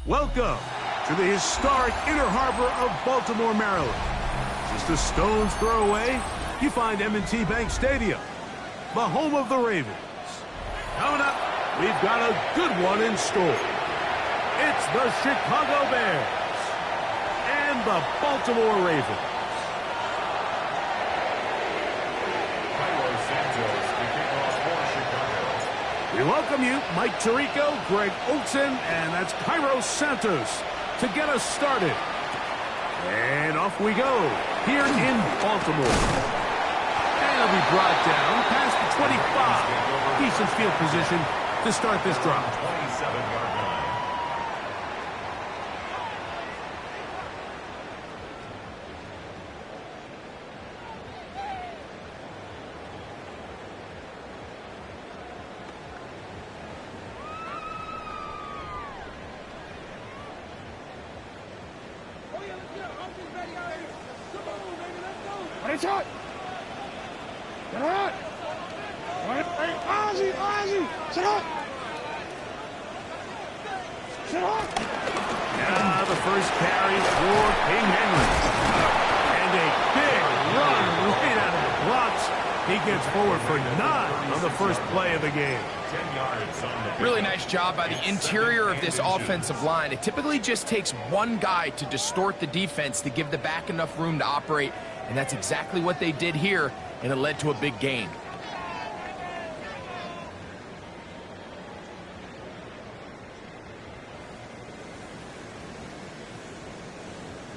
Welcome to the historic Inner Harbor of Baltimore, Maryland. Just a stone's throw away, you find M&T Bank Stadium, the home of the Ravens. Coming up, we've got a good one in store. It's the Chicago Bears and the Baltimore Ravens. We welcome you, Mike Tirico, Greg Olson, and that's Cairo Santos to get us started. And off we go here in Baltimore. And it'll be brought down past the 25. Decent field position to start this drive. 27-yard line. It's hot. Get hot. Hey, Ozzie, sit up. Sit up. Now the first carry for King Henry. And a big run right out of the blocks. He gets forward for 9 on the first play of the game. 10 yards on the really nice job by the interior of this offensive line. It typically just takes one guy to distort the defense to give the back enough room to operate. And that's exactly what they did here, and it led to a big gain.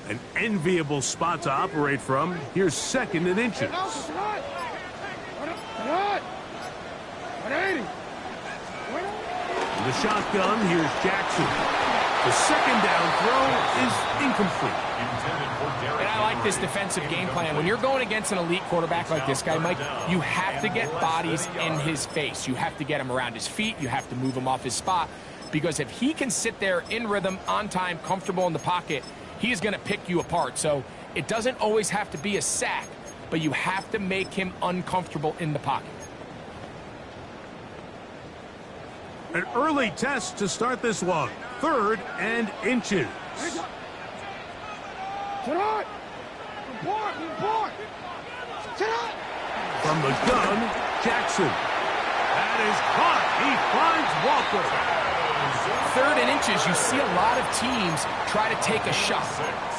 An enviable spot to operate from. Here's 2nd and inches. The shotgun, here's Jackson. The 2nd down throw is incomplete. And I like this defensive game plan. When you're going against an elite quarterback like this guy, Mike, you have to get bodies in his face. You have to get him around his feet. You have to move him off his spot. Because if he can sit there in rhythm, on time, comfortable in the pocket, he's going to pick you apart. So it doesn't always have to be a sack, but you have to make him uncomfortable in the pocket. An early test to start this one. 3rd and inches. Report! Report! From the gun, Jackson. That is caught. He finds Walker. 3rd and inches, you see a lot of teams try to take a shot.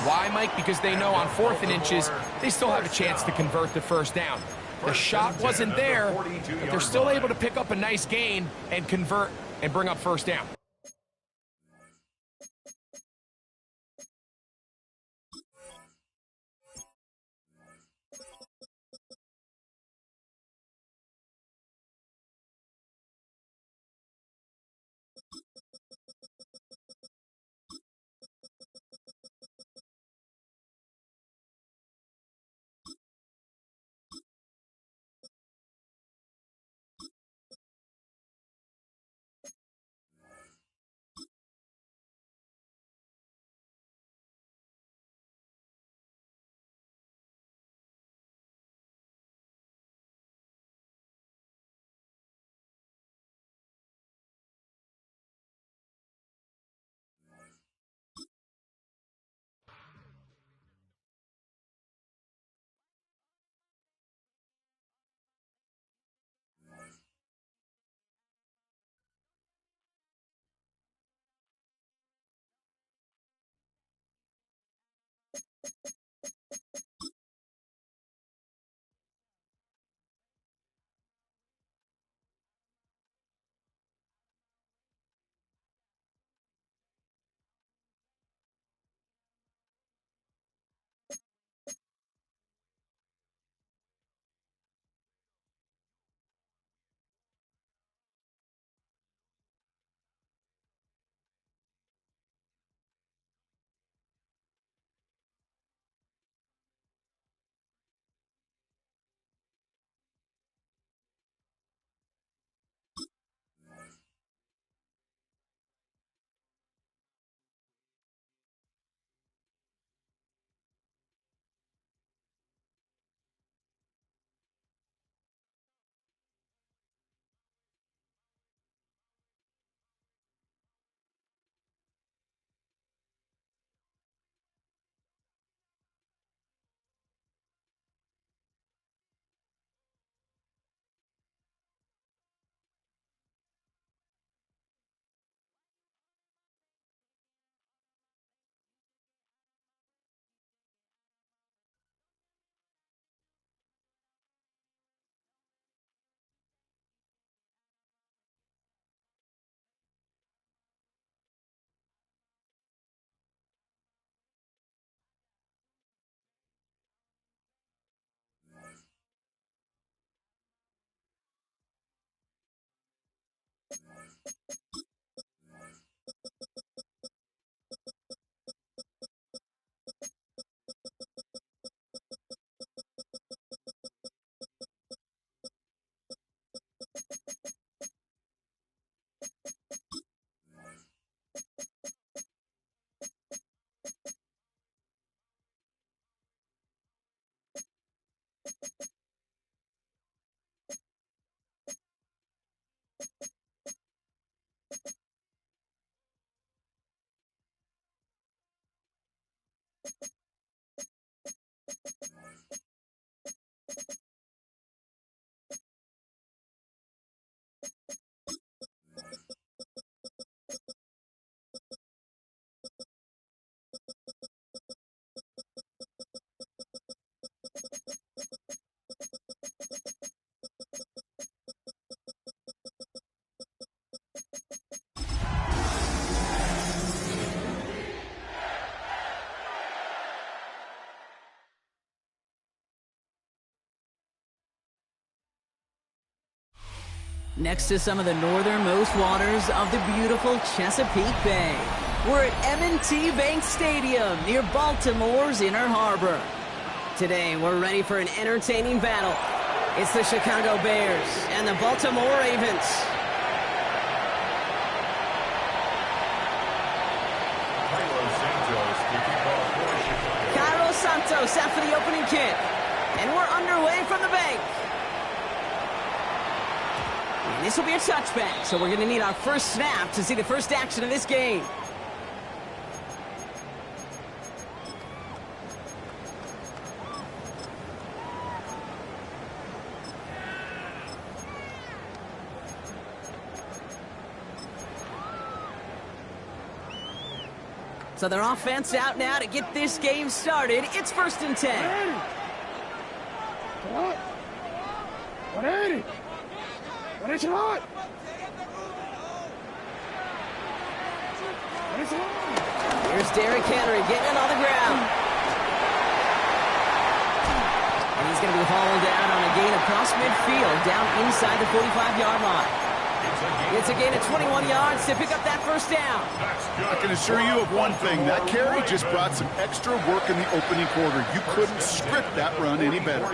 Why, Mike? Because they know on 4th and inches, they still have a chance to convert the first down. The shot wasn't there, but they're still able to pick up a nice gain and convert and bring up first down. Next to some of the northernmost waters of the beautiful Chesapeake Bay, we're at M&T Bank Stadium near Baltimore's Inner Harbor. Today, we're ready for an entertaining battle. It's the Chicago Bears and the Baltimore Ravens. Cairo Santos set for the opening kick. And we're underway from the bank. And this will be a touchback, so we're going to need our first snap to see the first action of this game. So their offense out now to get this game started. It's 1st and 10. 180. 180 hot. Here's Derrick Henry getting it on the ground. And he's going to be hauled down on a gain across midfield, down inside the 45-yard line. It's a gain of 21 yards to pick up that first down. I can assure you of one thing. That carry just brought some extra work in the opening quarter. You couldn't script that run any better.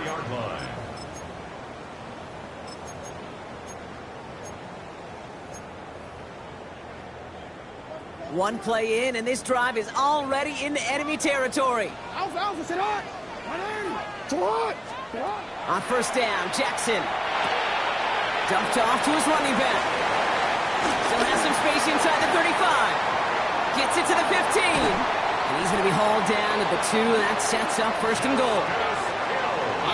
One play in, and this drive is already into enemy territory. Alpha, sit hot. 180. Too hot. On first down, Jackson. Dumped off to his running back. Still has some space inside the 35. Gets it to the 15. And he's going to be hauled down at the 2, and that sets up 1st and goal.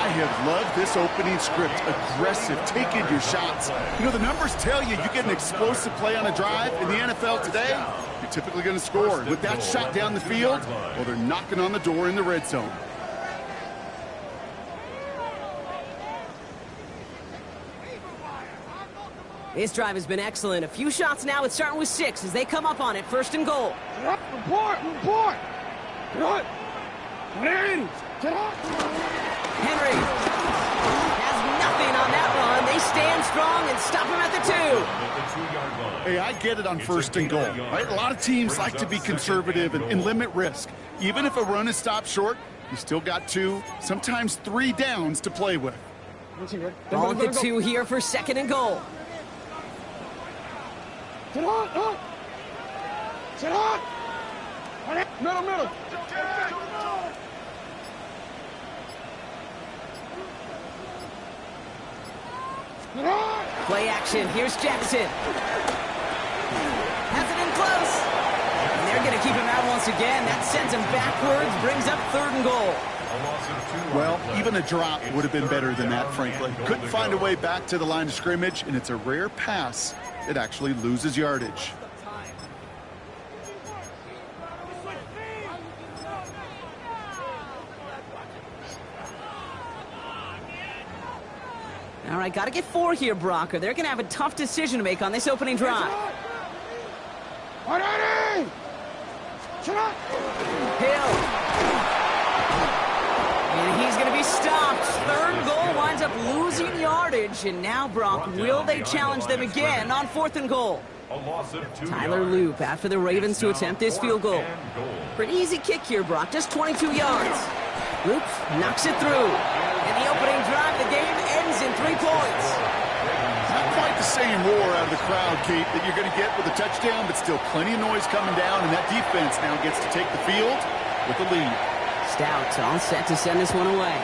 I have loved this opening script. Aggressive, taking your shots. You know, the numbers tell you get an explosive play on a drive. In the NFL today, you're typically going to score. With that shot down the field, well, they're knocking on the door in the red zone. This drive has been excellent. A few shots now. It's starting with 6 as they come up on it. 1st and goal. Report. Get hot. 180. Get hot. Henry has nothing on that run. They stand strong and stop him at the 2. Hey, I get it on 1st and goal, right? A lot of teams like to be conservative and limit risk. Even if a run is stopped short, you still got 2, sometimes 3 downs to play with. Ball at the 2 here for 2nd and goal. Sit hot. Sit hot. Middle. Play action. Here's Jackson. Has it in close. And they're going to keep him out once again. That sends him backwards, brings up 3rd and goal. Well, even a drop would have been better than that, frankly. Couldn't find a way back to the line of scrimmage, and it's a rare pass that actually loses yardage. All right, got to get 4 here, Brock, or they're going to have a tough decision to make on this opening drive. 180! Shut up! Hill. And he's going to be stopped. 3rd goal winds up losing yardage. And now, Brock, will they challenge them again on 4th and goal? Tyler Loop after the Ravens to attempt this field goal. Pretty easy kick here, Brock, just 22 yards. Loop knocks it through. And the opening drive of the game ends in 3 points. Not quite the same roar out of the crowd, Kate, that you're going to get with a touchdown, but still plenty of noise coming down, and that defense now gets to take the field with the lead. Stout all set to send this one away.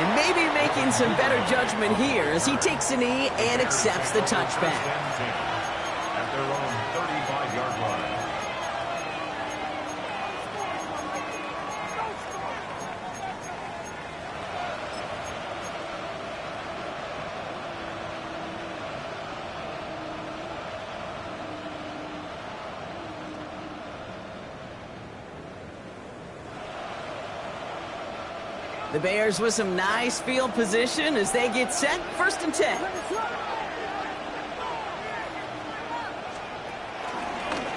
And maybe making some better judgment here as he takes a knee and accepts the touchback. At their own 35-yard line. The Bears with some nice field position as they get set. 1st and 10.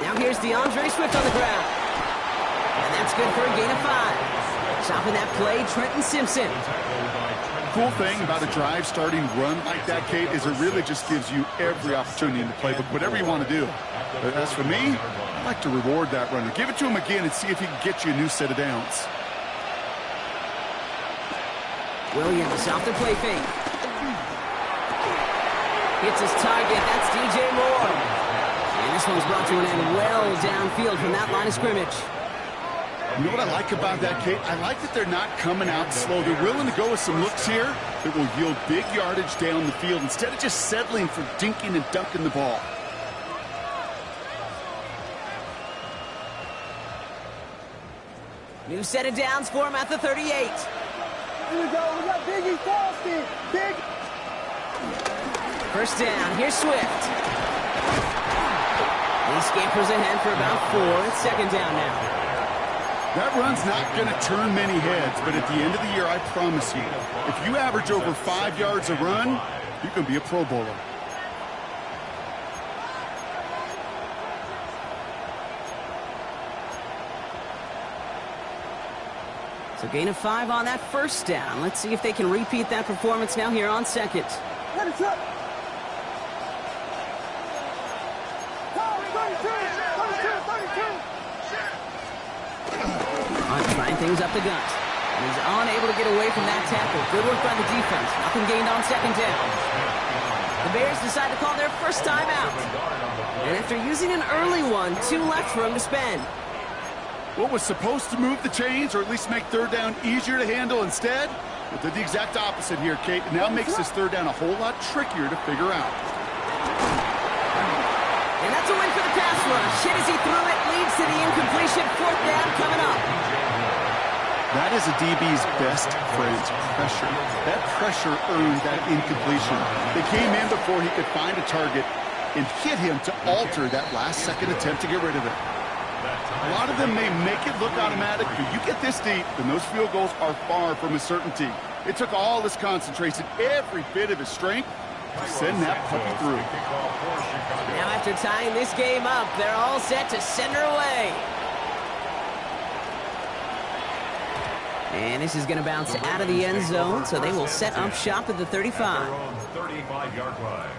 Now here's DeAndre Swift on the ground. And that's good for a gain of 5. Stopping that play, Trenton Simpson. Cool thing about a drive starting run like that, Kate, is it really just gives you every opportunity in the playbook, whatever you want to do. But as for me, I like to reward that runner. Give it to him again and see if he can get you a new set of downs. Williams off the play fake. Hits his target. That's DJ Moore. And this one's brought to an end well downfield from that line of scrimmage. You know what I like about that, Kate? I like that they're not coming out slow. They're willing to go with some looks here that will yield big yardage down the field instead of just settling for dinking and dunking the ball. New set of downs for him at the 38. Here we go. We got Biggie Boston. Big. 1st down. Here's Swift. He scampers ahead for about 4. It's 2nd down now. That run's not going to turn many heads, but at the end of the year, I promise you, if you average over 5 yards a run, you can be a Pro Bowler. So gain of 5 on that 1st down. Let's see if they can repeat that performance now here on 2nd. Let it up. Trying things up the gut. And he's unable to get away from that tackle. Good work by the defense. Nothing gained on 2nd down. The Bears decide to call their 1st time out. And after using an early one, 2 left for him to spend. What was supposed to move the chains, or at least make 3rd down easier to handle instead, it did the exact opposite here, Kate. It now makes this 3rd down a whole lot trickier to figure out. And that's a win for the pass rush. Hit as he threw it, leads to the incompletion. 4th down coming up. That is a DB's best friend, pressure. That pressure earned that incompletion. They came in before he could find a target and hit him to alter that last-second attempt to get rid of it. A lot of them may make it look automatic, but you get this deep, and those field goals are far from a certainty. It took all his concentration, every bit of his strength, to send that puppy through. Now after tying this game up, they're all set to send her away. And this is going to bounce out of the end zone, so they will set up shop at the 35. 35-yard line.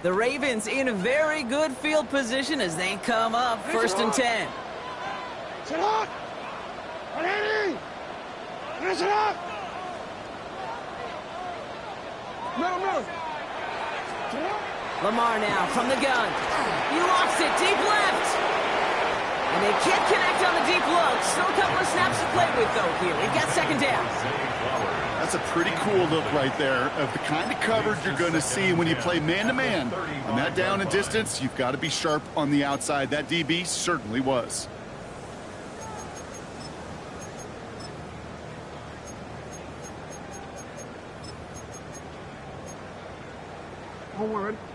The Ravens in a very good field position as they come up 1st and 10. Sit up. Ready. Sit up. Middle. Sit up. Lamar now from the gun. He lofts it deep left. And they can't connect on the deep look. Still a couple of snaps to play with, though, here. We've got 2nd down. That's a pretty cool look right there of the kind of coverage you're going to see when you play man-to-man. On that down and distance, you've got to be sharp on the outside. That DB certainly was.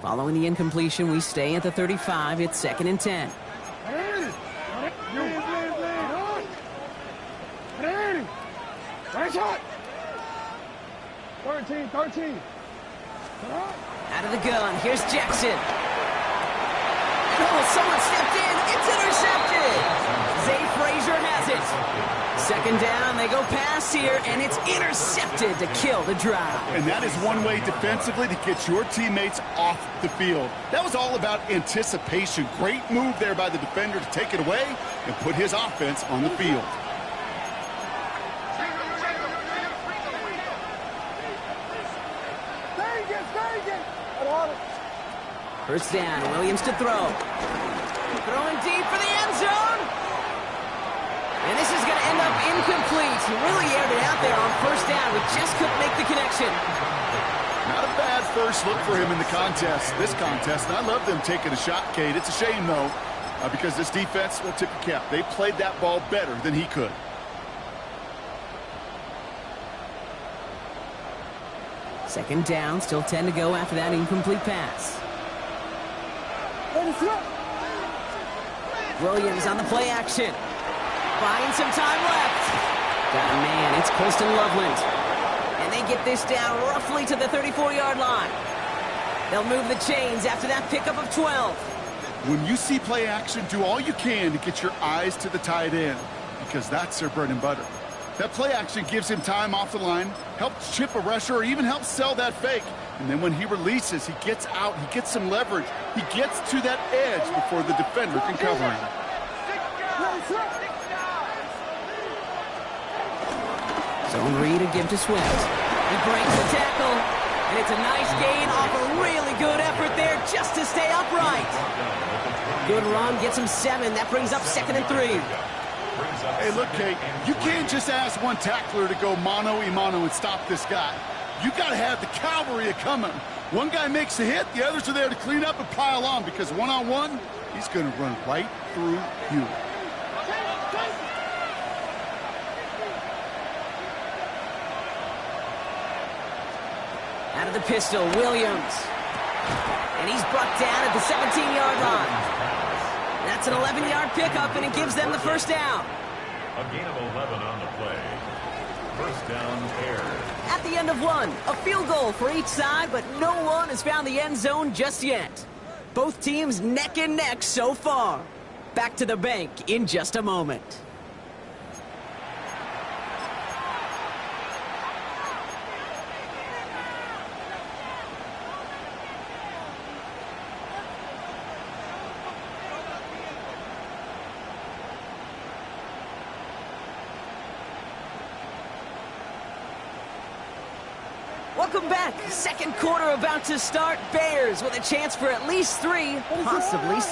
Following the incompletion, we stay at the 35. It's 2nd and 10. 13. Out of the gun, here's Jackson. Oh, someone stepped in. It's intercepted. Zay Frazier has it. Second down, they go pass here, and it's intercepted to kill the drive. And that is one way defensively to get your teammates off the field. That was all about anticipation. Great move there by the defender to take it away and put his offense on the field. First down, Williams to throw. Throwing deep for the end zone. And this is going to end up incomplete. He really aired it out there on first down, but just couldn't make the connection. Not a bad first look for him in the this contest. And I love them taking a shot, Cade. It's a shame, though, because this defense will tip the cap. They played that ball better than he could. Second down, still 10 to go after that incomplete pass. Williams on the play action. Finds some time left. Got a man, it's Colston Loveland. And they get this down roughly to the 34-yard line. They'll move the chains after that pickup of 12. When you see play action, do all you can to get your eyes to the tight end, because that's their bread and butter. That play action gives him time off the line, helps chip a rusher, or even helps sell that fake. And then when he releases, he gets out, he gets some leverage. He gets to that edge before the defender can cover him. Zone read to give to Swift. He breaks the tackle, and it's a nice gain off a really good effort there just to stay upright. Good run, gets him 7. That brings up 2nd and 3. Hey, look, Kate, you can't just ask one tackler to go mano-a-mano and stop this guy. You got to have the cavalry coming. One guy makes a hit, the others are there to clean up and pile on, because one-on-one, he's going to run right through you. Out of the pistol, Williams. And he's brought down at the 17-yard line. That's an 11-yard pickup, and it gives them the first down. A gain of 11 on the play. First down, Bears. At the end of one, a field goal for each side, but no one has found the end zone just yet. Both teams neck and neck so far. Back to the bank in just a moment. Welcome back. Second quarter about to start. Bears with a chance for at least 3, possibly 6.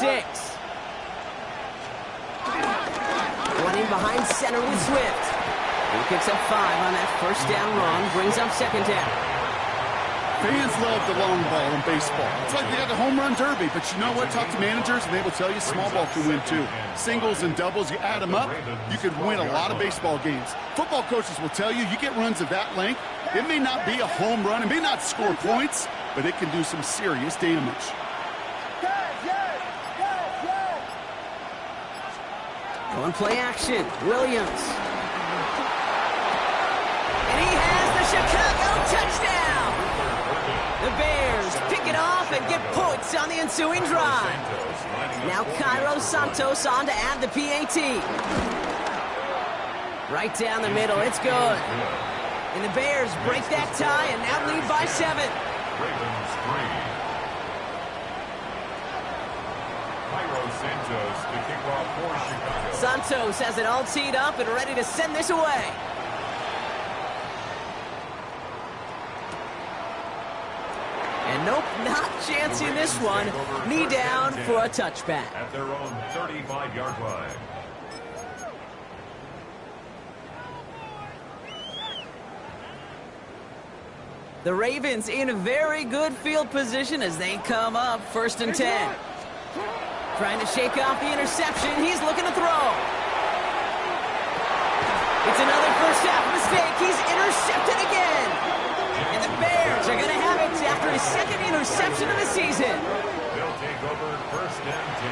Running behind center with Swift. He picks up 5 on that first down run, brings up 2nd down. Fans love the long ball in baseball. It's like they got the home run derby, but you know what? Talk to managers, and they will tell you small ball can win too. Singles and doubles, you add them up, you could win a lot of baseball games. Football coaches will tell you, you get runs of that length, it may not be a home run, it may not score points, but it can do some serious damage. Going play action, Williams. And he has the Chicago touchdown! The Bears pick it off and get points on the ensuing drive. Now Cairo Santos on to add the PAT. Right down the middle, it's good. And the Bears break that tie and now lead by 7. Ravens 3. Cairo Santos, the kickoff for Chicago. Santos has it all teed up and ready to send this away. And nope, not chancing this one. Knee down for a touchback. At their own 35-yard line. The Ravens in a very good field position as they come up 1st and 10. Trying to shake off the interception. He's looking to throw. It's another first half mistake. He's intercepted again. And the Bears are going to have it after his 2nd interception of the season. They'll take over 1st and 10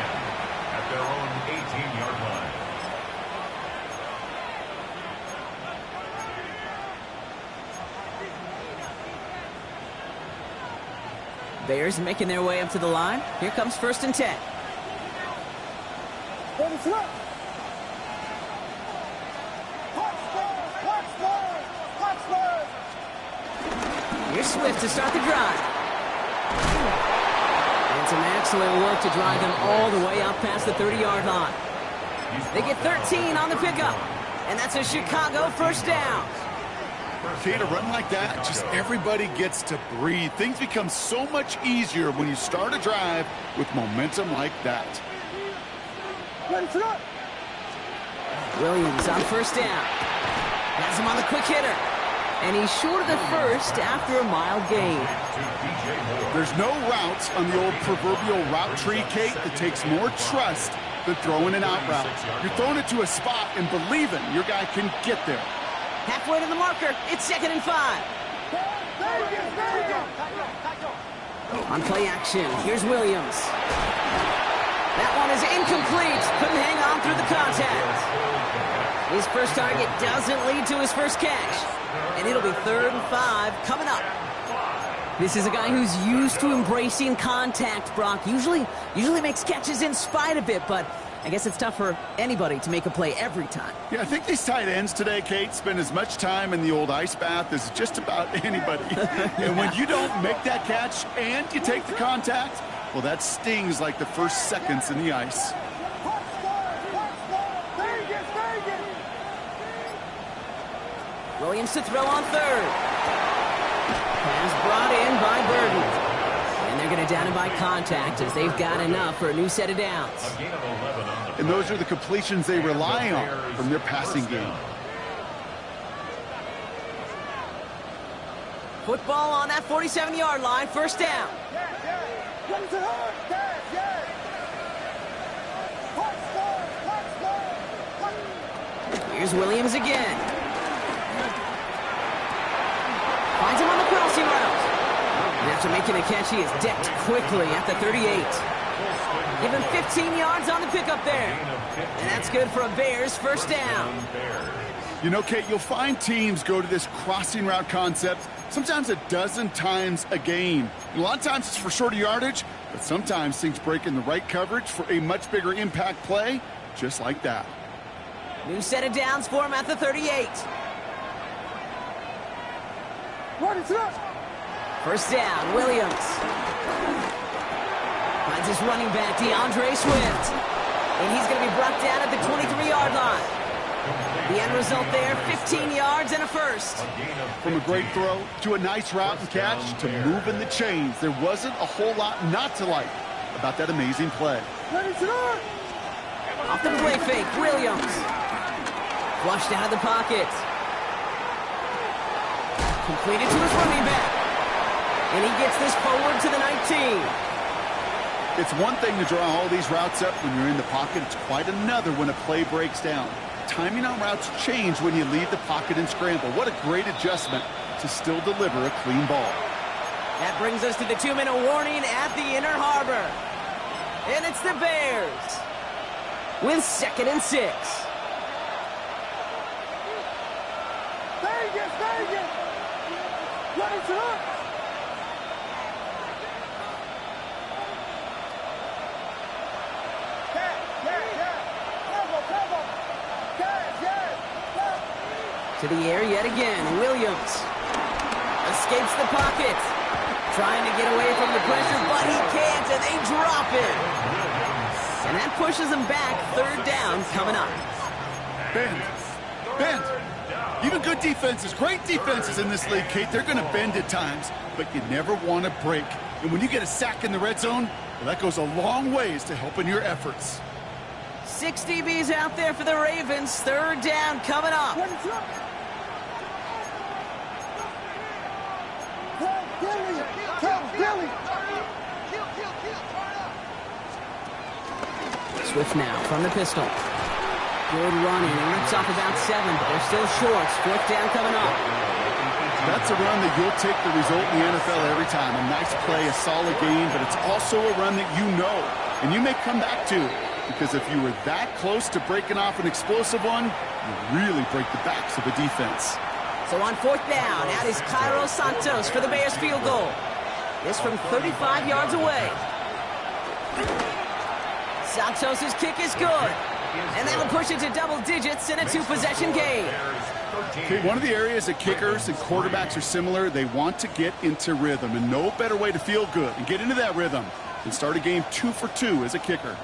at their own 18-yard line. Bears making their way up to the line. Here comes 1st and 10. Here's Swift to start the drive. And some excellent work to drive them all the way up past the 30-yard line. They get 13 on the pickup. And that's a Chicago 1st down. Kate, a run like that, just everybody gets to breathe. Things become so much easier when you start a drive with momentum like that. Williams on 1st down. Has him on the quick hitter. And he's short of the first after a mild gain. There's no routes on the old proverbial route tree, Kate, that takes more trust than throwing an out route. You're throwing it to a spot and believing your guy can get there. Halfway to the marker, it's 2nd and 5. On play action, here's Williams. That one is incomplete. Couldn't hang on through the contact. His first target doesn't lead to his first catch. And it'll be 3rd and 5 coming up. This is a guy who's used to embracing contact, Brock. Usually makes catches in spite of it, but I guess it's tough for anybody to make a play every time. Yeah, I think these tight ends today, Kate, spend as much time in the old ice bath as just about anybody. And when you don't make that catch and you take the contact, well, that stings like the first seconds in the ice. Williams to throw on 3rd. Pass brought in by Burden. And they're going to down him by contact as they've got enough for a new set of downs. And those are the completions they rely on from their passing game. Football on that 47-yard line, 1st down. Here's Williams again. Finds him on the crossing route. And after making a catch, he is decked quickly at the 38. Give him 15 yards on the pickup there. And that's good for a Bears 1st down. You know, Kate, you'll find teams go to this crossing route concept sometimes a dozen times a game. A lot of times it's for shorter yardage, but sometimes things break in the right coverage for a much bigger impact play, just like that. New set of downs for him at the 38. 1st down, Williams. Finds his running back, DeAndre Swift. And he's going to be brought down at the 23-yard line. The end result there, 15 yards and a 1st. From a great throw to a nice route and catch to moving the chains, there wasn't a whole lot not to like about that amazing play. Off the play fake, Williams. Flushed out of the pocket. Completed to his running back. And he gets this forward to the 19. It's one thing to draw all these routes up when you're in the pocket. It's quite another when a play breaks down. Timing on routes change when you leave the pocket and scramble. What a great adjustment to still deliver a clean ball. That brings us to the 2-minute warning at the Inner Harbor. And it's the Bears with 2nd and 6. Vegas! Ready to look! To the air yet again, Williams escapes the pocket, trying to get away from the pressure, but he can't, and they drop it. And that pushes them back, 3rd down coming up. Bend. Even good defenses, great defenses in this league, Kate, they're going to bend at times, but you never want to break. And when you get a sack in the red zone, well, that goes a long ways to helping your efforts. 6 DBs out there for the Ravens, 3rd down coming up. Swift now from the pistol. Good running. He rips off about 7, but they're still short. 4th down coming up. That's a run that you'll take the result in the NFL every time. A nice play, a solid game, but it's also a run that you know, and you may come back to. Because if you were that close to breaking off an explosive one, you really break the backs of the defense. So on 4th down, out is Cairo Santos for the Bears field goal. This from 35 yards away. Santos' kick is good. And that'll push it to double digits in a two-possession game. Okay, one of the areas that kickers and quarterbacks are similar, they want to get into rhythm. And no better way to feel good and get into that rhythm than start a game 2 for 2 as a kicker.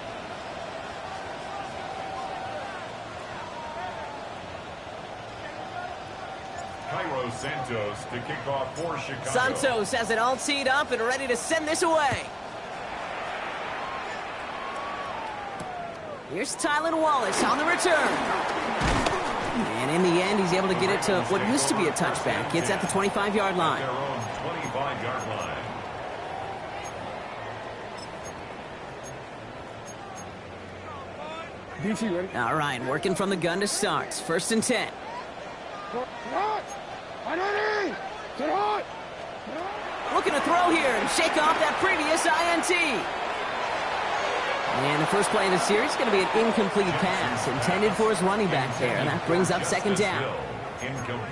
Cairo Santos to kick off for Chicago. Santos has it all teed up and ready to send this away. Here's Tylan Wallace on the return. And in the end, he's able to get it to what used to be a touchback. It's at the 25-yard line. Their own 25-yard line. DC ready? All right, working from the gun to start. 1st and 10. Looking to throw here and shake off that previous INT. And the first play in the series is going to be an incomplete pass intended for his running back there. And that brings up 2nd down.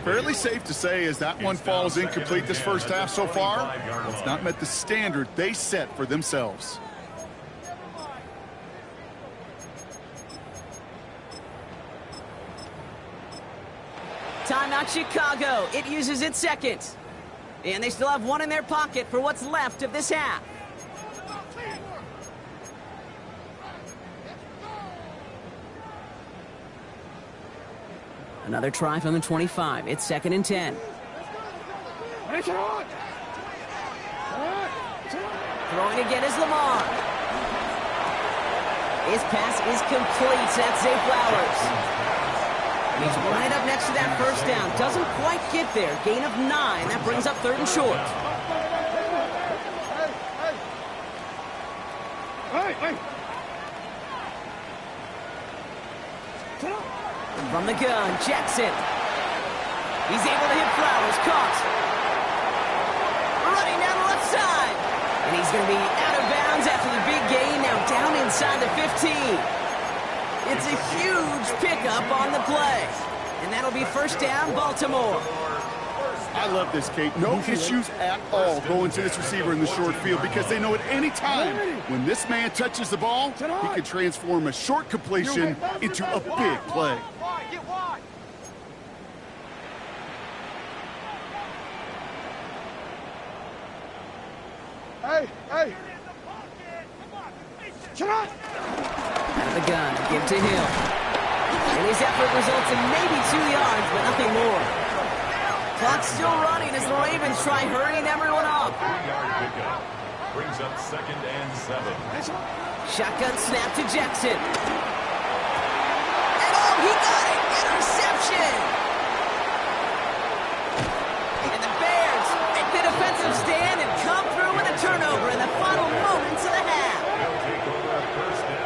Fairly safe to say as that one falls incomplete this first half so far, it's not met the standard they set for themselves. Timeout Chicago. It uses its 2nd. And they still have one in their pocket for what's left of this half. Another try from the 25. It's 2nd and 10. Throwing again is Lamar. His pass is complete. That's Zay Flowers. He's right up next to that first down. Doesn't quite get there. Gain of 9. That brings up 3rd and short. From the gun, Jackson. He's able to hit Flowers. Caught. Running down the left side. And he's going to be out of bounds after the big gain. Now down inside the 15. It's a huge pickup on the play. And that'll be 1st down, Baltimore. I love this, Kate. No issues at all going to this receiver in the short field because they know at any time when this man touches the ball, he can transform a short completion into a big play. Hey! Out of the gun, give to Hill. And his effort results in maybe 2 yards, but nothing more. Clock's still running as the Ravens try hurrying everyone up. 3-yard pickup. Brings up 2nd and 7. Shotgun snap to Jackson. And oh, he got it! Interception! And the Bears make the defensive stand and come through with a turnover in the final moments of the half.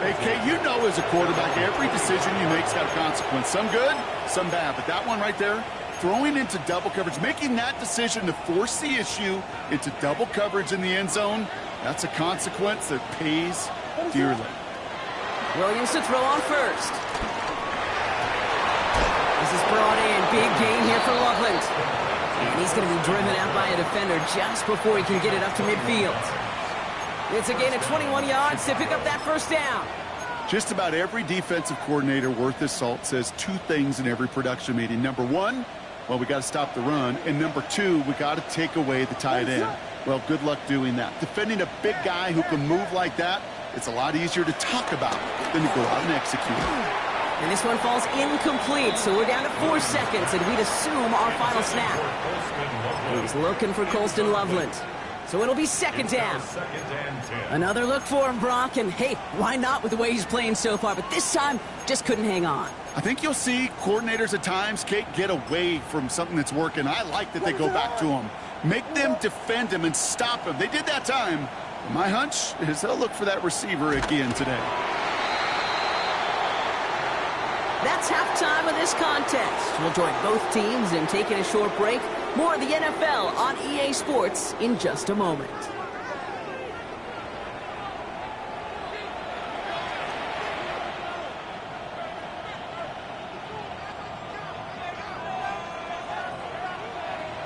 Hey, Kate, you know as a quarterback, every decision you make's got a consequence. Some good, some bad. But that one right there, throwing into double coverage, making that decision to force the issue into double coverage in the end zone, that's a consequence that pays dearly. Williams to throw on first. This is brought in. Big gain here for Loveland. And he's going to be driven out by a defender just before he can get it up to midfield. It's a gain of 21 yards to pick up that 1st down. Just about every defensive coordinator worth his salt says 2 things in every production meeting. Number 1, well, we got to stop the run. And number 2, we got to take away the tight end. Well, good luck doing that. Defending a big guy who can move like that, it's a lot easier to talk about than to go out and execute. And this one falls incomplete, so we're down to 4 seconds, and we'd assume our final snap. He's looking for Colston Loveland. So it'll be 2nd down. Another look for him, Brock, and hey, why not with the way he's playing so far? But this time, just couldn't hang on. I think you'll see coordinators at times, Kate, get away from something that's working. I like that they go back to him. Make them defend him and stop him. They did that time. My hunch is they'll look for that receiver again today. That's halftime of this contest. We'll join both teams in taking a short break. More of the NFL on EA Sports in just a moment.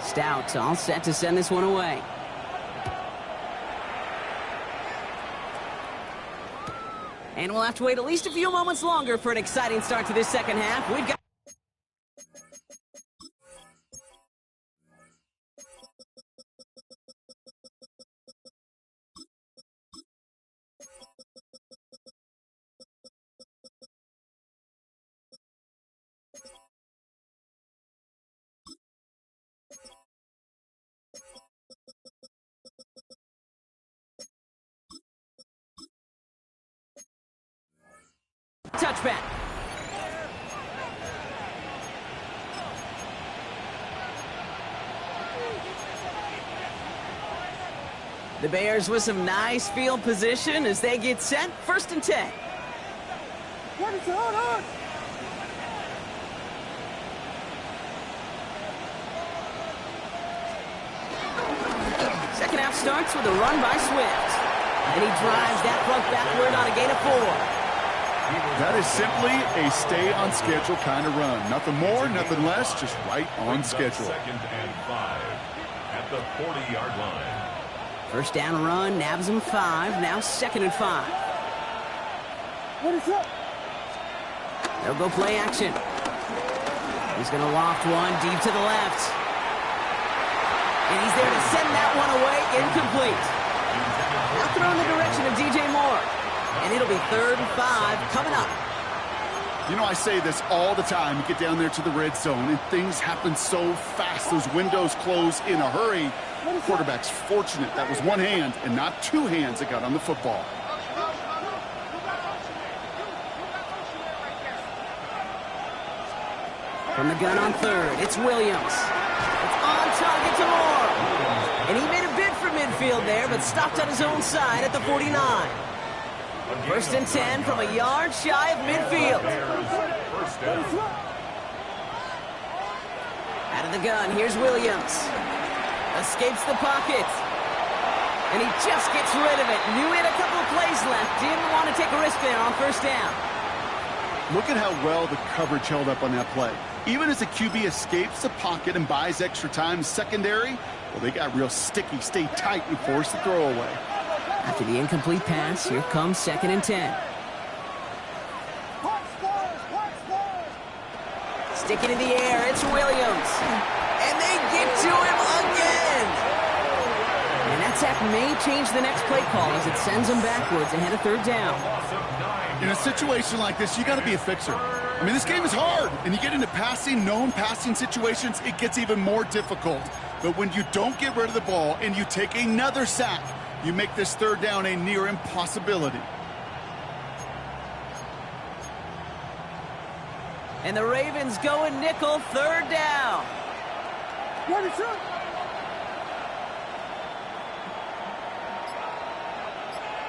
Stout all set to send this one away. And we'll have to wait at least a few moments longer for an exciting start to this second half. We've got... touchback. The Bears with some nice field position as they get set. 1st and 10. Second half starts with a run by Swift. And he drives that front backward on a gain of 4. That is simply a stay-on-schedule kind of run. Nothing more, nothing less, just right on schedule. 2nd and 5 at the 40-yard line. First down run, nabs him 5. Now 2nd and 5. What is up? They'll go play action. He's going to loft one deep to the left. And he's there to send that one away, incomplete. Now throw in the direction of DJ Moore. And it'll be 3rd and 5 coming up. You know, I say this all the time. You get down there to the red zone, and things happen so fast. Those windows close in a hurry. Quarterback's fortunate that was one hand and not two hands that got on the football. From the gun on 3rd, it's Williams. It's on target to Moore. And he made a bid for midfield there, but stopped on his own side at the 49. 1st and 10 from a yard shy of midfield. Out of the gun, here's Williams. Escapes the pocket. And he just gets rid of it. Knew he had a couple of plays left. Didn't want to take a risk there on 1st down. Look at how well the coverage held up on that play. Even as the QB escapes the pocket and buys extra time secondary, well, they got real sticky, stay tight, and force the throwaway. After the incomplete pass, here comes 2nd and 10. Sticking in the air, it's Williams. And they get to him again. And that sack may change the next play call as it sends them backwards ahead of 3rd down. In a situation like this, you got to be a fixer. I mean, this game is hard, and you get into known passing situations, it gets even more difficult. But when you don't get rid of the ball and you take another sack, you make this 3rd down a near impossibility. And the Ravens go in nickel, 3rd down. What is up?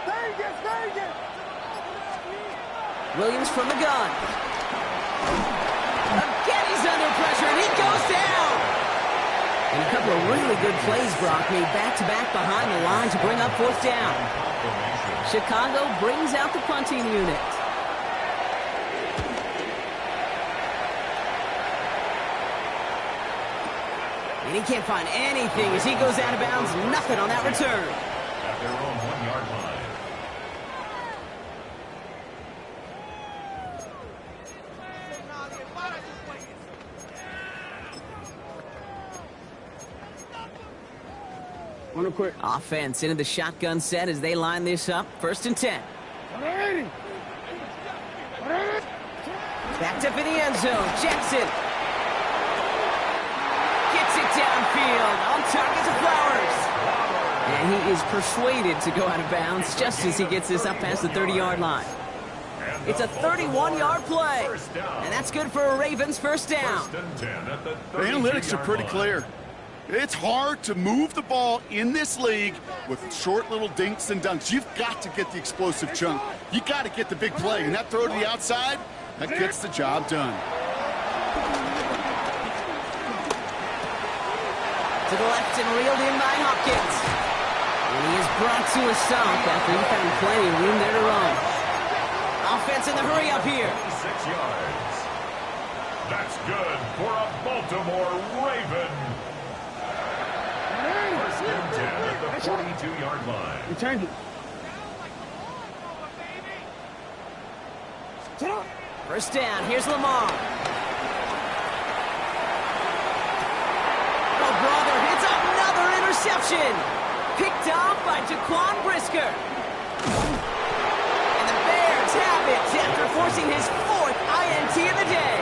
Vegas! Williams from the gun. Again, he's under pressure, and he goes down. And a couple of really good plays, Brock, made back-to-back behind the line to bring up 4th down. Chicago brings out the punting unit. And he can't find anything as he goes out of bounds. Nothing on that return. At their own 1-yard line. Quick. Offense into the shotgun set as they line this up. 1st and 10. Backed up in the end zone. Jackson gets it downfield. On target to Flowers. And he is persuaded to go out of bounds just as he gets this up past the 30-yard line. It's a 31-yard play. And that's good for a Ravens 1st down. The analytics are pretty clear. It's hard to move the ball in this league with short little dinks and dunks. You've got to get the explosive chunk. You got to get the big play. And that throw to the outside, that gets the job done. To the left and reeled in by Hopkins. And he is brought to a stop after he found plenty of room there to run. Offense in the hurry up here. 6 yards. That's good for a Baltimore Raven. 1st and 10 at the 42-yard line. Return it. First down, here's Lamar. Oh, brother, it's another interception. Picked off by Jaquan Brisker. And the Bears have it after forcing his 4th INT of the day.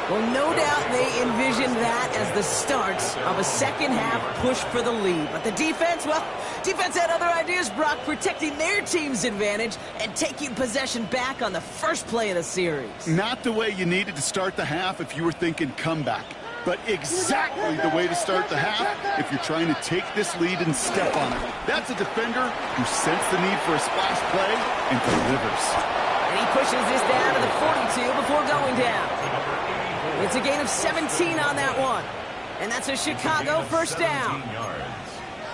Well, no doubt they envisioned that as the start of a second-half push for the lead. But the defense, well, defense had other ideas, Brock, protecting their team's advantage and taking possession back on the first play of the series. Not the way you needed to start the half if you were thinking comeback, but exactly the way to start the half if you're trying to take this lead and step on it. That's a defender who sensed the need for a splash play and delivers. And he pushes this down to the 42 before going down. It's a gain of 17 on that one. And that's a Chicago first down.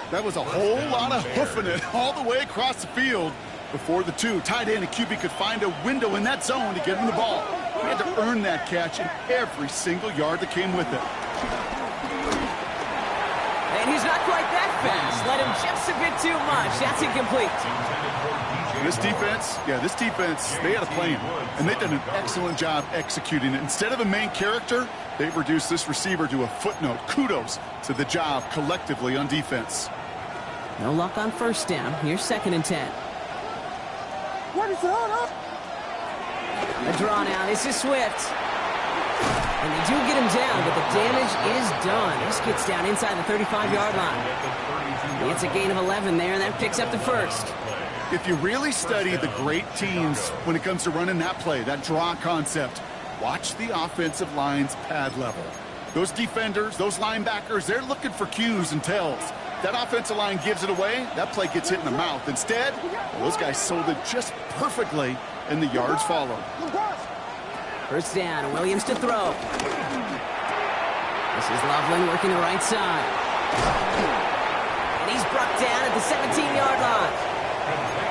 That was a whole lot of hoofing it all the way across the field before the two tight end and QB could find a window in that zone to get him the ball. He had to earn that catch in every single yard that came with it. And he's not quite that fast. Let him just a bit too much. That's incomplete. This defense, they had a plan, and they've done an excellent job executing it. Instead of a main character, they've reduced this receiver to a footnote. Kudos to the job collectively on defense. No luck on first down. Here's 2nd and 10. A draw now. This is Swift. And they do get him down, but the damage is done. This gets down inside the 35-yard line. It's a gain of 11 there, and that picks up the first. If you really study the great teams when it comes to running that play, that draw concept, watch the offensive line's pad level. Those defenders, those linebackers, they're looking for cues and tells. That offensive line gives it away, that play gets hit in the mouth. Instead, those guys sold it just perfectly, and the yards follow. First down, Williams to throw. This is Loveland working the right side. And he's brought down at the 17-yard line.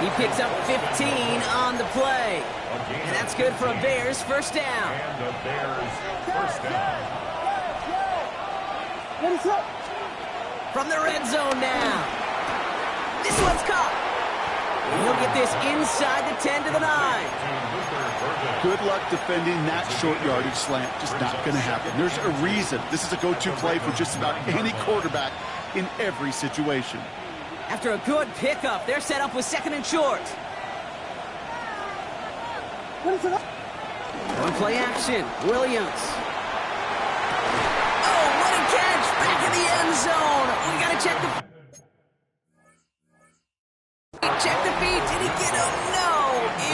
He picks up 15 on the play. And that's good for a Bears first down. And the Bears first down. From the red zone now. This one's caught. And he'll get this inside the 10 to the 9. Good luck defending that short yardage slant. Just not going to happen. There's a reason. This is a go-to play for just about any quarterback in every situation. After a good pickup, they're set up with 2nd and short. One play action. Williams. Oh, what a catch! Back in the end zone. We got to check the... Check the feet. Did he get him? No.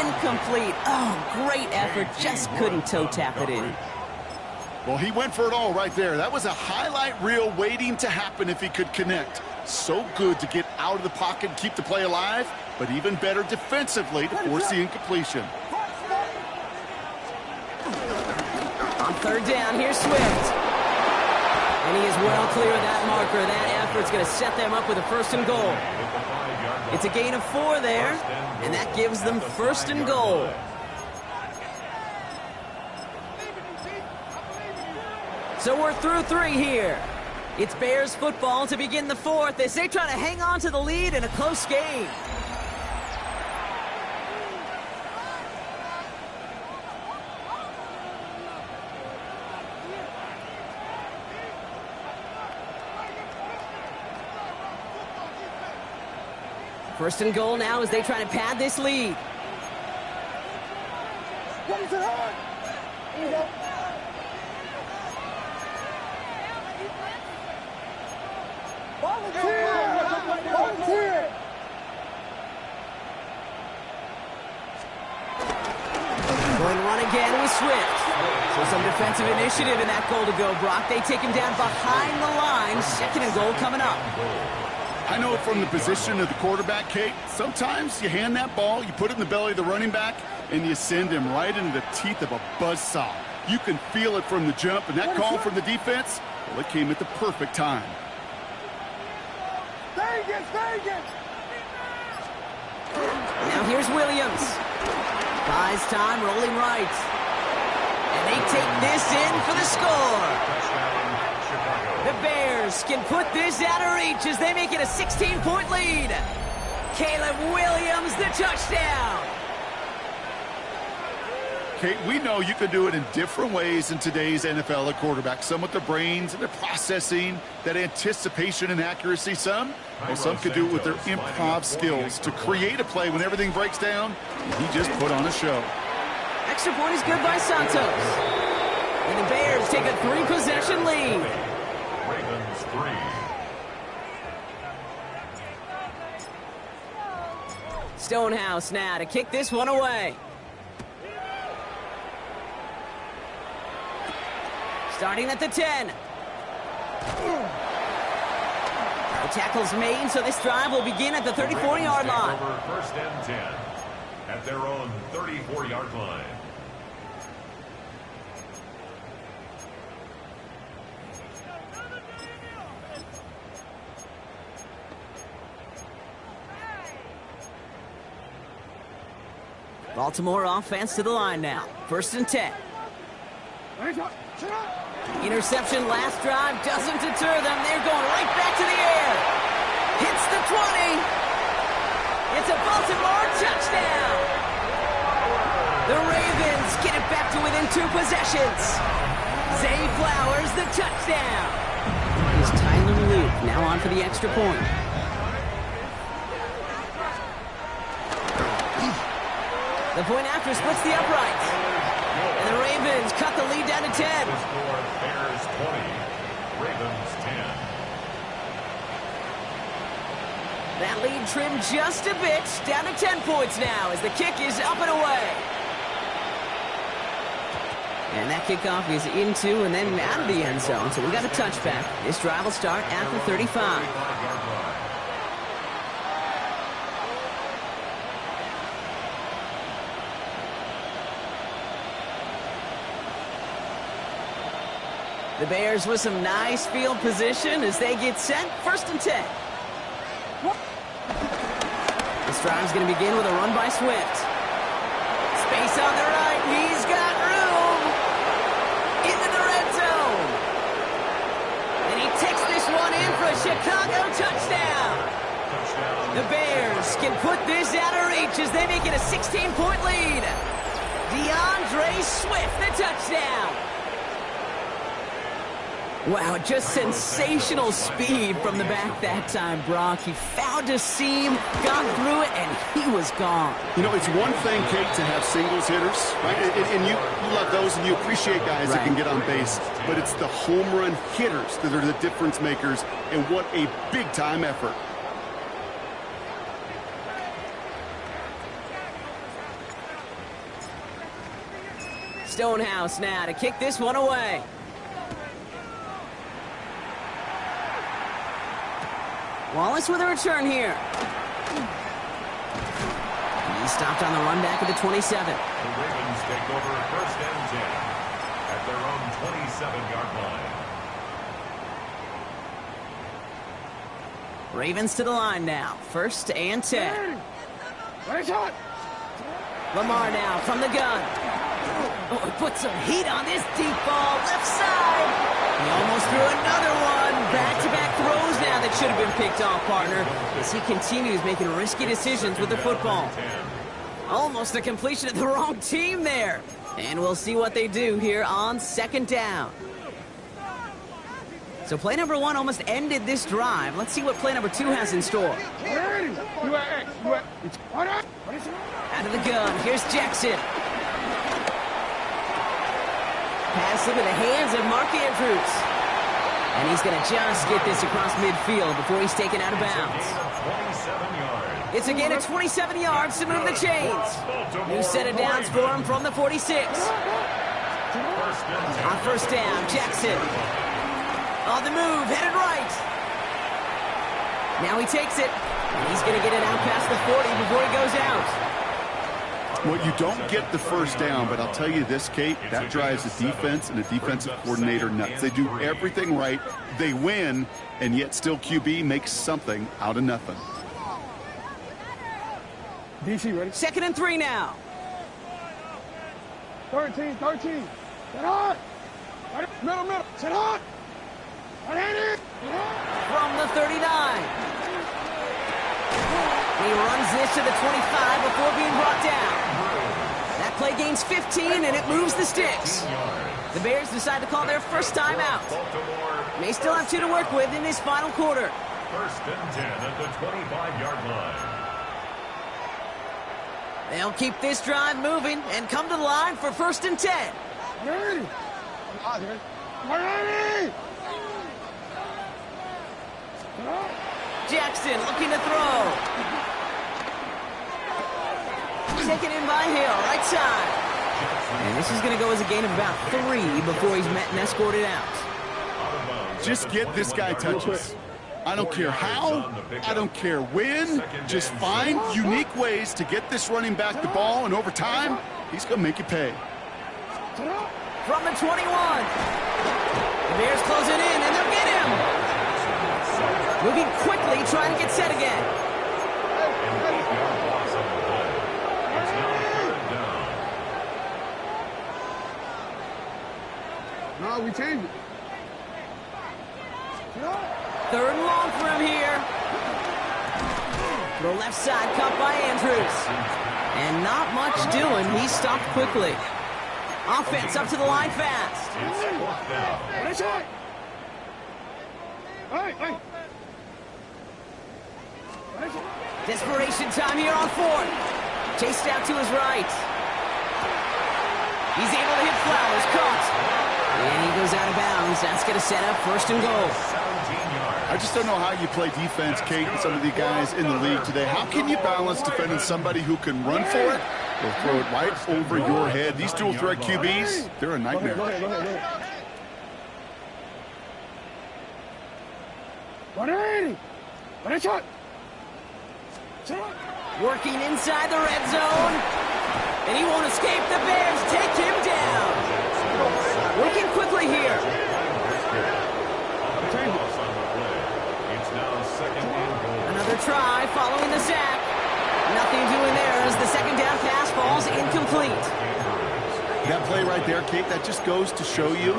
Incomplete. Oh, great effort. Just couldn't toe tap it in. Well, he went for it all right there. That was a highlight reel waiting to happen if he could connect. So good to get out of the pocket and keep the play alive, but even better defensively to force the incompletion. On 3rd down, here's Swift. And he is well clear of that marker. That effort's going to set them up with a 1st and goal. It's a gain of 4 there, and that gives them 1st and goal. So we're through 3 here. It's Bears football to begin the 4th as they try to hang on to the lead in a close game. First and goal now as they try to pad this lead. Volunteer! Going to run again with Swift. So some defensive initiative in that goal to go, Brock. They take him down behind the line. 2nd and goal coming up. I know from the position of the quarterback, Kate, sometimes you hand that ball, you put it in the belly of the running back, and you send him right into the teeth of a buzzsaw. You can feel it from the jump, and that call from the defense, well, it came at the perfect time. Now here's Williams. Buys time, rolling right. And they take this in for the score. The Bears can put this out of reach as they make it a 16-point lead. Caleb Williams, the touchdown. Kate, we know you can do it in different ways in today's NFL at quarterback. Some with their brains and their processing, that anticipation and accuracy. Some can do it with their improv skills to create a play when everything breaks down. And he just put on a show. Extra point is good by Santos. And the Bears take a 3-possession lead. Ravens 3. Stonehouse now to kick this one away. Starting at the 10. No tackles made, so this drive will begin at the 34-yard line. Over first and 10 at their own 34-yard line. Baltimore offense to the line now. First and 10. Interception last drive doesn't deter them. They're going right back to the air. Hits the 20. It's a Baltimore touchdown. The Ravens get it back to within 2 possessions. Zay Flowers the touchdown. Here's Tyler Luke now on for the extra point. The point after splits the uprights. And the Ravens cut the lead down to 10. The score, Bears 20, Ravens 10. That lead trimmed just a bit, down to 10 points now as the kick is up and away. And that kickoff is into and then out of the end zone, so we got a touchback. This drive will start at the 35. The Bears with some nice field position as they get set. First and 10. This drive's going to begin with a run by Swift. Space on the right. He's got room. Into the red zone. And he takes this one in for a Chicago touchdown. The Bears can put this out of reach as they make it a 16-point lead. DeAndre Swift, the touchdown. Wow, just sensational speed from the back that time, Brock. He found a seam, got through it, and he was gone. You know, it's one thing, Kate, to have singles hitters, right? And you love those, and you appreciate guys that can get on base. But it's the home run hitters that are the difference makers, and what a big-time effort. Stonehouse now to kick this one away. Wallace with a return here. He stopped on the run back at the 27. The Ravens take over first and 10 at their own 27-yard line. Ravens to the line now. First and 10. Lamar now from the gun. Oh, he put some heat on this deep ball. Left side. He almost threw another one. Back-to-back throws now that should have been picked off, partner, as he continues making risky decisions with the football. Almost a completion of the wrong team there. And we'll see what they do here on second down. So play number 1 almost ended this drive. Let's see what play number 2 has in store. Out of the gun. Here's Jackson. Pass into the hands of Mark Andrews. And he's going to just get this across midfield before he's taken out of bounds. It's a gain of 27 yards to move the chains. New set of downs for him from the 46. On first down, Jackson. On the move, headed right. Now he takes it. And he's going to get it out past the 40 before he goes out. Well, you don't get the first down, but I'll tell you this, Kate, that drives the defense and the defensive coordinator nuts. They do everything right, they win, and yet still QB makes something out of nothing. DC ready? Second and 3 now. 13. Set hard. Middle. Set hard. From the 39. He runs this to the 25 before being brought down. That play gains 15, and it moves the sticks. The Bears decide to call their first timeout. They still have 2 to work with in this final quarter. First and 10 at the 25-yard line. They'll keep this drive moving and come to the line for first and 10. Ready? Ready? Jackson looking to throw. Taken in by Hill, right side. And this is going to go as a gain of about 3 before he's met and escorted out. Just get this guy touches. I don't care how, I don't care when, just find unique ways to get this running back the ball, and over time, he's going to make you pay. From the 21. The Bears close it in, and they'll get him. Moving quickly, trying to get set again. No, we changed it. Third and long for him here. The left side cut by Andrews. And not much doing. He stopped quickly. Offense up to the line fast. Desperation time here on 4th. Chased out to his right. He's able to hit Flowers. Caught. And he goes out of bounds. That's going to set up first and goal. I just don't know how you play defense, Kate, and some of the guys in the league today. How can you balance defending somebody who can run for it or throw it right over your head? These dual threat QBs, they're a nightmare. Go ahead. Working inside the red zone. And he won't escape. The Bears take him down. Working quickly here. Another try following the sack. Nothing doing there as the second down pass falls incomplete. That play right there, Kate, that just goes to show you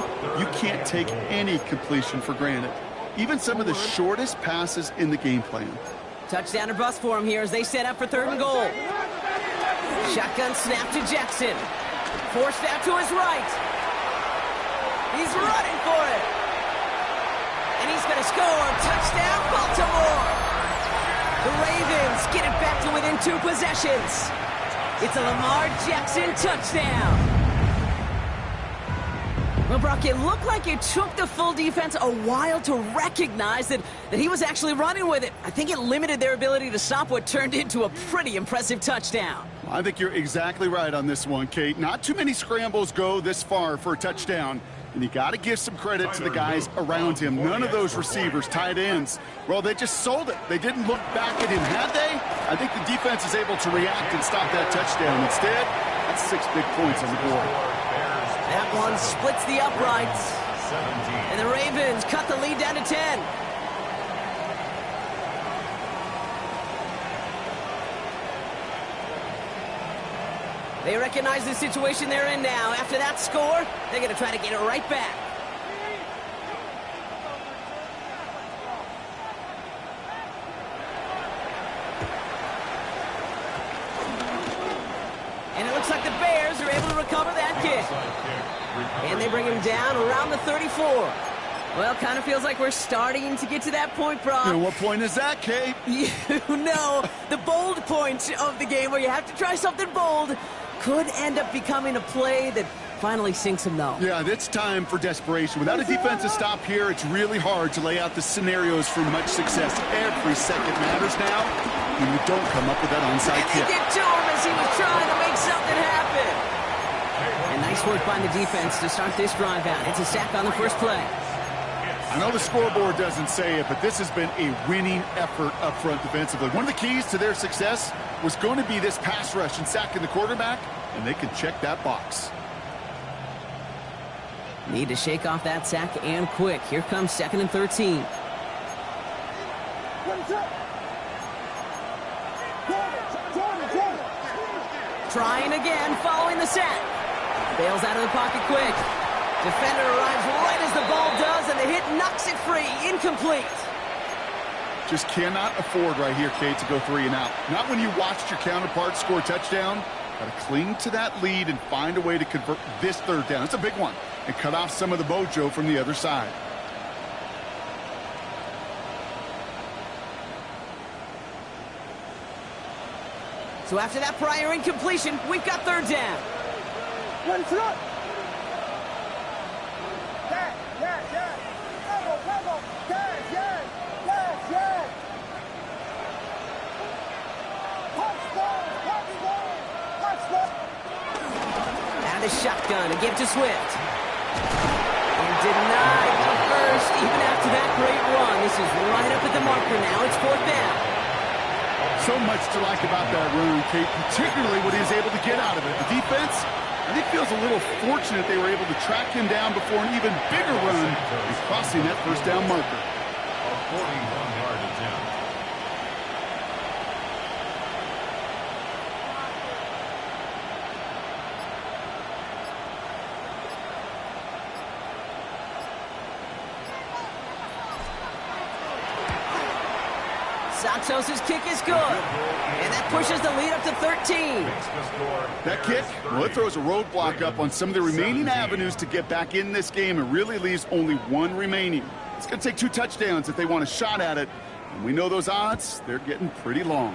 can't take any completion for granted. Even some of the shortest passes in the game plan. Touchdown or bust for him here as they set up for 3rd and goal. Shotgun snap to Jackson. Forced out to his right. He's running for it. And he's going to score. Touchdown, Baltimore. The Ravens get it back to within 2 possessions. It's a Lamar Jackson touchdown. Well, Brock, it looked like it took the full defense a while to recognize that he was actually running with it. I think it limited their ability to stop what turned into a pretty impressive touchdown. I think you're exactly right on this one, Kate. Not too many scrambles go this far for a touchdown. And you got to give some credit to the guys around him. None of those receivers, tight ends, well, they just sold it. They didn't look back at him, had they? I think the defense is able to react and stop that touchdown. Instead, that's 6 big points on the board. That one splits the uprights. And the Ravens cut the lead down to 10. They recognize the situation they're in now. After that score, they're going to try to get it right back. And it looks like the Bears are able to recover that kick. And they bring him down around the 34. Well, kind of feels like we're starting to get to that point, Brock. And what point is that, Kate? You know, the bold point of the game where you have to try something bold could end up becoming a play that finally sinks him, though. Yeah, it's time for desperation. Without a defensive stop here, it's really hard to lay out the scenarios for much success. Every second matters now when you don't come up with that onside kick. And they get to him as he was trying to make something happen. And nice work by the defense to start this drive out. It's a sack on the first play. I know the scoreboard doesn't say it, but this has been a winning effort up front defensively. One of the keys to their success was going to be this pass rush and sacking the quarterback, and they can check that box. Need to shake off that sack and quick. Here comes 2nd and 13. Trying again, following the sack. Bails out of the pocket quick. Defender arrives right as the ball does, and the hit knocks it free. Incomplete. Just cannot afford right here, Kate, to go 3 and out. Not when you watched your counterpart score a touchdown. Got to cling to that lead and find a way to convert this third down. It's a big one. And cut off some of the mojo from the other side. So after that prior incompletion, we've got third down. Ready to run. Yeah. Level. Yeah. Touchdown. Out of the shotgun, a give to Swift. And denied the first, even after that great run. This is right up at the marker now. It's fourth down. So much to like about that run, Kate, particularly what he was able to get out of it. The defense, I think, feels a little fortunate they were able to track him down before an even bigger run and crossing that first down marker. A 41-yard attempt. Santos' kick is good. And that pushes the lead up to 13. That kick, well, it throws a roadblock up on some of the remaining avenues to get back in this game and really leaves only one remaining. It's going to take 2 touchdowns if they want a shot at it. And we know those odds, they're getting pretty long.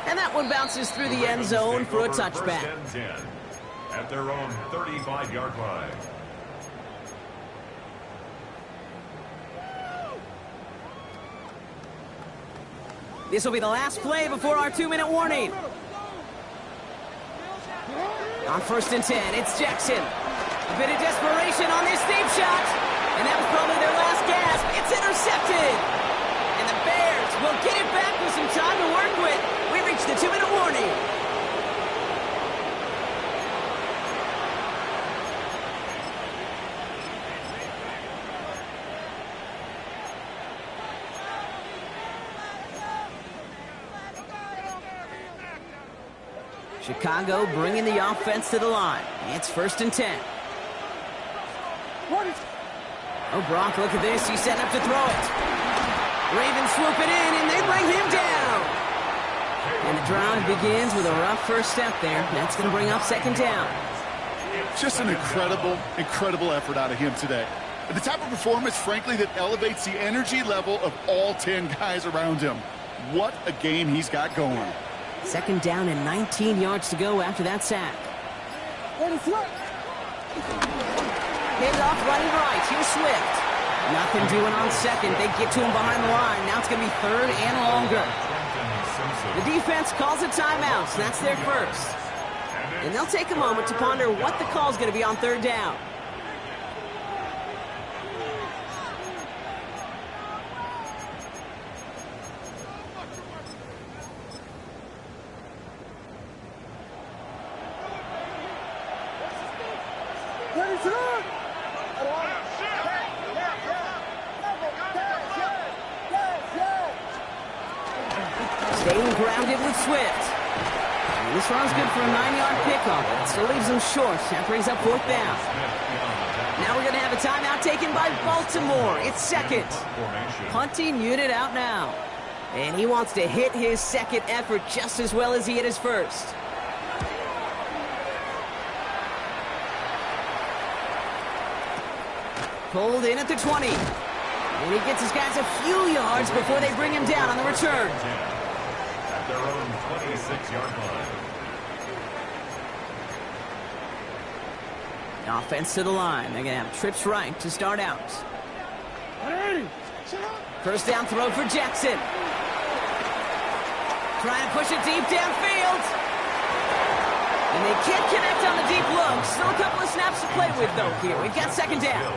And that one bounces through the end zone for a touchback. First and 10 at their own 35-yard line. This will be the last play before our 2-minute warning. On first and 10, it's Jackson. A bit of desperation on this deep shot. And that was probably their last gasp. It's intercepted. And the Bears will get it back with some time to work with. We reached the 2-minute warning. Chicago bringing the offense to the line. It's first and 10. Oh, Brock, look at this. He's setting up to throw it. Ravens swoop it in, and they bring him down. And the drive begins with a rough first step there. That's going to bring up second down. Just an incredible effort out of him today. The type of performance, frankly, that elevates the energy level of all 10 guys around him. What a game he's got going. Second down and 19 yards to go after that sack. Hit off running right. Here's Swift. Nothing doing on second. They get to him behind the line. Now it's going to be third and longer. The defense calls a timeout. So that's their first. And they'll take a moment to ponder what the call is going to be on third down. Staying grounded with Swift. And this run's good for a 9-yard pickoff. It still leaves them short. That brings up fourth down. Now we're going to have a timeout taken by Baltimore. It's second. Punting unit out now. And he wants to hit his second effort just as well as he hit his first. Pulled in at the 20. And he gets his guys a few yards before they bring him down on the return. At their own 26-yard line. Offense to the line. They're going to have trips right to start out. First down throw for Jackson. Trying to push it deep downfield. And they can't connect on the deep look. Still a couple of snaps to play with, though, here. We've got second down.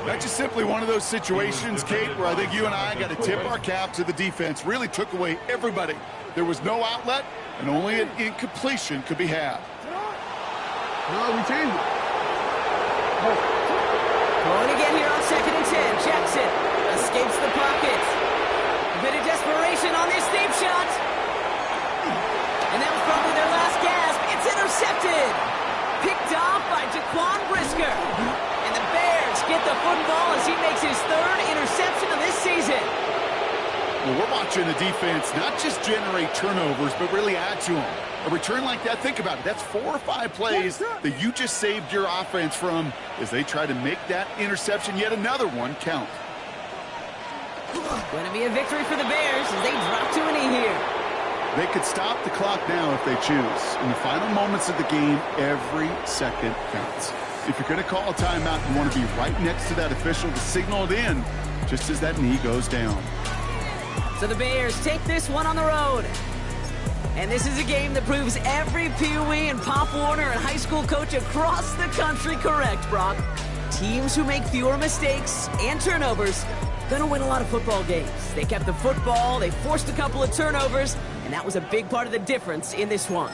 That's just simply one of those situations, Kate, where I think you and I got to tip our cap to the defense. Really took away everybody. There was no outlet, and only an incompletion could be had. No, we changed it. Going again here on second and 10. Jackson escapes the pocket. A bit of desperation on this deep shot. And that was probably their last gasp. It's intercepted. Picked off by Jaquan Brisker. And the Bears get the football as he makes his third interception of this season. Well, we're watching the defense not just generate turnovers, but really add to them. A return like that, think about it. That's 4 or 5 plays that you just saved your offense from as they try to make that interception, yet another one, count. Going to be a victory for the Bears as they drop to a knee here. They could stop the clock now if they choose. In the final moments of the game, every second counts. If you're going to call a timeout, you want to be right next to that official to signal it in just as that knee goes down. So the Bears take this one on the road. And this is a game that proves every Pee Wee and Pop Warner and high school coach across the country correct, Brock. Teams who make fewer mistakes and turnovers gonna win a lot of football games. They kept the football, they forced a couple of turnovers, and that was a big part of the difference in this one.